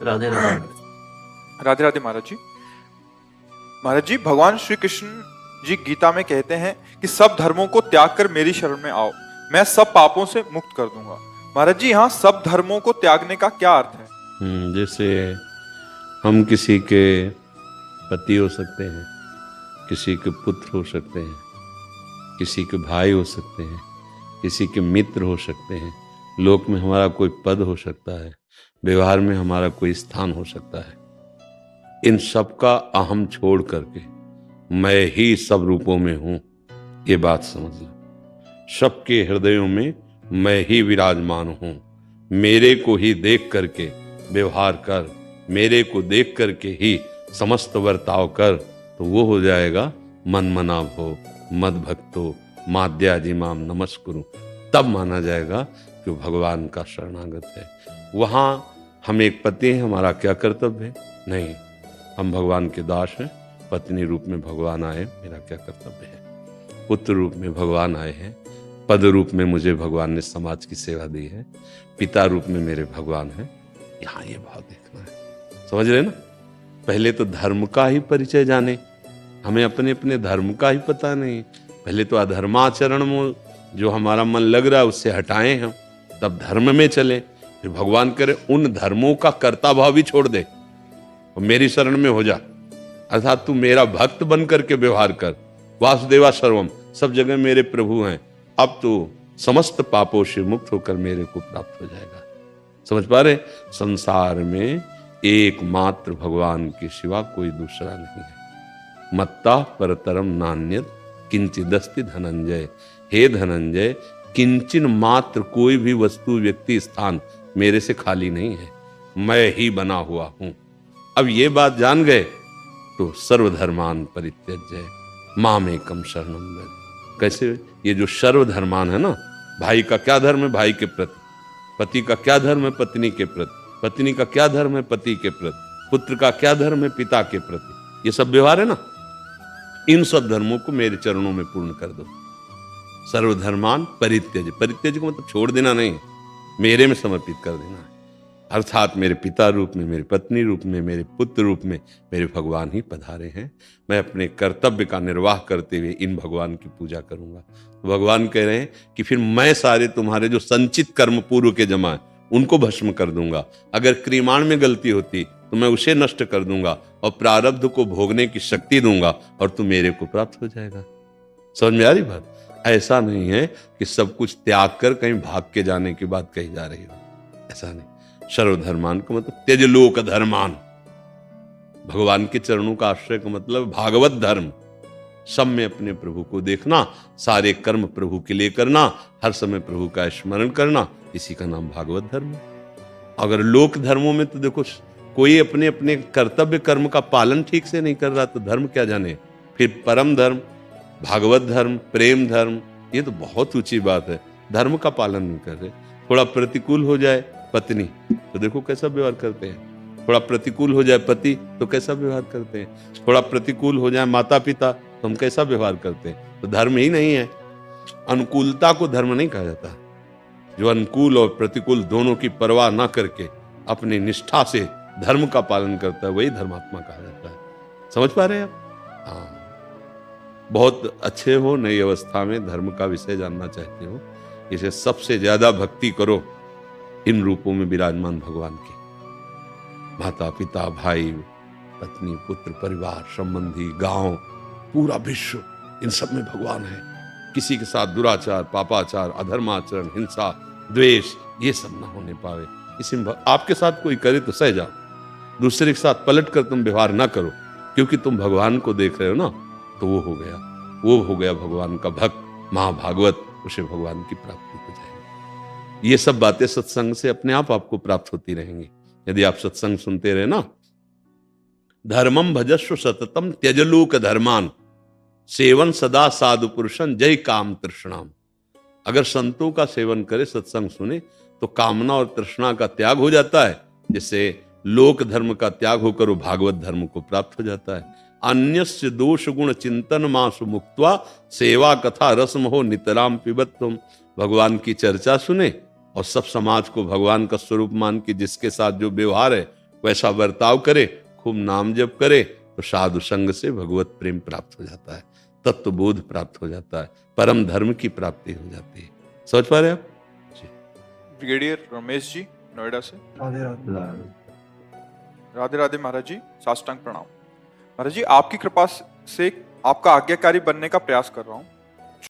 राधे राधे। राधे राधे महाराज जी। महाराज जी, भगवान श्री कृष्ण जी गीता में कहते हैं कि सब धर्मों को त्याग कर मेरी शरण में आओ, मैं सब पापों से मुक्त कर दूंगा। महाराज जी, यहाँ सब धर्मों को त्यागने का क्या अर्थ है? जैसे हम किसी के पति हो सकते हैं, किसी के पुत्र हो सकते हैं, किसी के भाई हो सकते हैं, किसी के मित्र हो सकते हैं, लोक में हमारा कोई पद हो सकता है, व्यवहार में हमारा कोई स्थान हो सकता है। इन सब का अहम छोड़ करके मैं ही सब रूपों में हूं, ये बात समझ लो। सबके हृदयों में मैं ही विराजमान हूं। मेरे को ही देख करके व्यवहार कर, मेरे को देख करके ही समस्त बर्ताव कर, तो वो हो जाएगा मन मना भो मद भक्तो माद्याजी माम नमस्कुरु। तब माना जाएगा कि भगवान का शरणागत है। वहां हम एक पति हैं, हमारा क्या कर्तव्य है? नहीं, हम भगवान के दास हैं। पत्नी रूप में भगवान आए, मेरा क्या कर्तव्य है? पुत्र रूप में भगवान आए हैं, पद रूप में मुझे भगवान ने समाज की सेवा दी है, पिता रूप में मेरे भगवान है। यहाँ ये भाव देखना है, समझ रहे ना? पहले तो धर्म का ही परिचय जाने, हमें अपने अपने धर्म का ही पता नहीं। पहले तो अधर्माचरण में जो हमारा मन लग रहा है उससे हटाएं हम, तब धर्म में चले। फिर भगवान करे उन धर्मों का कर्ता भाव भी छोड़ दे और मेरी शरण में हो जा, अर्थात तू मेरा भक्त बन करके व्यवहार कर। वासुदेवा सर्वम, सब जगह मेरे प्रभु हैं। अब तो समस्त पापों से मुक्त होकर मेरे को प्राप्त हो जाएगा। समझ पा रहे? संसार में एकमात्र भगवान के सिवा कोई दूसरा नहीं है। मत्ता परतरम नान्यत किंचिदस्ति धनंजय। हे धनंजय, किंचन मात्र कोई भी वस्तु, व्यक्ति, स्थान मेरे से खाली नहीं है, मैं ही बना हुआ हूं। अब ये बात जान गए तो सर्वधर्मान परित्यज्य मामेकम शरणम व्रज। कैसे? ये जो सर्वधर्मान है ना, भाई का क्या धर्म है भाई के प्रति, पति का क्या धर्म है पत्नी के प्रति, पत्नी का क्या धर्म है पति के प्रति, पुत्र का क्या धर्म है पिता के प्रति, ये सब व्यवहार है ना। इन सब धर्मों को मेरे चरणों में पूर्ण कर दो। सर्वधर्मान परित्यज, परित्यज को मतलब छोड़ देना नहीं, मेरे में समर्पित कर देना है। अर्थात मेरे पिता रूप में, मेरी पत्नी रूप में, मेरे पुत्र रूप में मेरे भगवान ही पधारे हैं। मैं अपने कर्तव्य का निर्वाह करते हुए इन भगवान की पूजा करूंगा। तो भगवान कह रहे हैं कि फिर मैं सारे तुम्हारे जो संचित कर्म पूर्व के जमा है उनको भस्म कर दूंगा। अगर क्रियमाण में गलती होती तो मैं उसे नष्ट कर दूंगा और प्रारब्ध को भोगने की शक्ति दूंगा और तू मेरे को प्राप्त हो जाएगा। समझ में आ रही बात? ऐसा नहीं है कि सब कुछ त्याग कर कहीं भाग के जाने की बात कही जा रही हो, ऐसा नहीं। सर्वधर्मान का मतलब त्यज लोक धर्मान, भगवान के चरणों का आश्रय का मतलब भागवत धर्म। सब में अपने प्रभु को देखना, सारे कर्म प्रभु के लिए करना, हर समय प्रभु का स्मरण करना, इसी का नाम भागवत धर्म। अगर लोक धर्मों में तो देखो, कोई अपने अपने कर्तव्य कर्म का पालन ठीक से नहीं कर रहा तो धर्म क्या जाने। फिर परम धर्म, भागवत धर्म, प्रेम धर्म, ये तो बहुत ऊंची बात है। धर्म का पालन नहीं कर रहे। थोड़ा प्रतिकूल हो जाए पत्नी तो देखो कैसा व्यवहार करते हैं, थोड़ा प्रतिकूल हो जाए पति तो कैसा व्यवहार करते हैं, थोड़ा प्रतिकूल हो जाए माता पिता तो हम कैसा व्यवहार करते हैं। तो धर्म ही नहीं है। अनुकूलता को धर्म नहीं कहा जाता। जो अनुकूल और प्रतिकूल दोनों की परवाह ना करके अपनी निष्ठा से धर्म का पालन करता है वही धर्मात्मा कहा जाता है। समझ पा रहे हैं आप? हाँ, बहुत अच्छे हो, नई अवस्था में धर्म का विषय जानना चाहते हो, इसे सबसे ज्यादा भक्ति करो इन रूपों में विराजमान भगवान के। माता पिता, भाई, पत्नी, पुत्र, परिवार, संबंधी, गांव, पूरा विश्व, इन सब में भगवान है। किसी के साथ दुराचार, पापाचार, अधर्माचरण, हिंसा, द्वेष, ये सब ना होने पावे। इसमें आपके साथ कोई करे तो सह जाओ, दूसरे के साथ पलट कर तुम व्यवहार ना करो, क्योंकि तुम भगवान को देख रहे हो ना, तो वो हो गया भगवान का भक्त, महाभागवत, उसे भगवान की प्राप्ति हो जाएगी। ये सब बातें सत्संग से अपने आप आपको प्राप्त होती रहेंगी यदि आप सत्संग सुनते रहे ना। धर्मम भजस्व सततम त्यजलोक धर्मान सेवन सदा साधु पुरुषन जय काम तृष्णाम। अगर संतों का सेवन करे, सत्संग सुने, तो कामना और तृष्णा का त्याग हो जाता है, जिससे लोक धर्म का त्याग होकर वो भागवत धर्म को प्राप्त हो जाता है। अन्यस्य दोष गुण चिंतन मासु मुक्त्वा सेवा कथा रसम हो नितराम पिबत। तुम भगवान की चर्चा सुने और सब समाज को भगवान का स्वरूप मान के जिसके साथ जो व्यवहार है वैसा बर्ताव करे, खूब नाम जप करे, तो साधु संग से भगवत प्रेम प्राप्त हो जाता है, तत्व बोध प्राप्त हो जाता है, परम धर्म की प्राप्ति हो जाती है। समझ पा रहे आप जी? ब्रिगेडियर रमेश जी नोएडा से। राधे राधे। राधे राधे महाराज जी, साष्टांग प्रणाम। महाराज जी, आपकी कृपा से आपका आज्ञाकारी बनने का प्रयास कर रहा हूँ।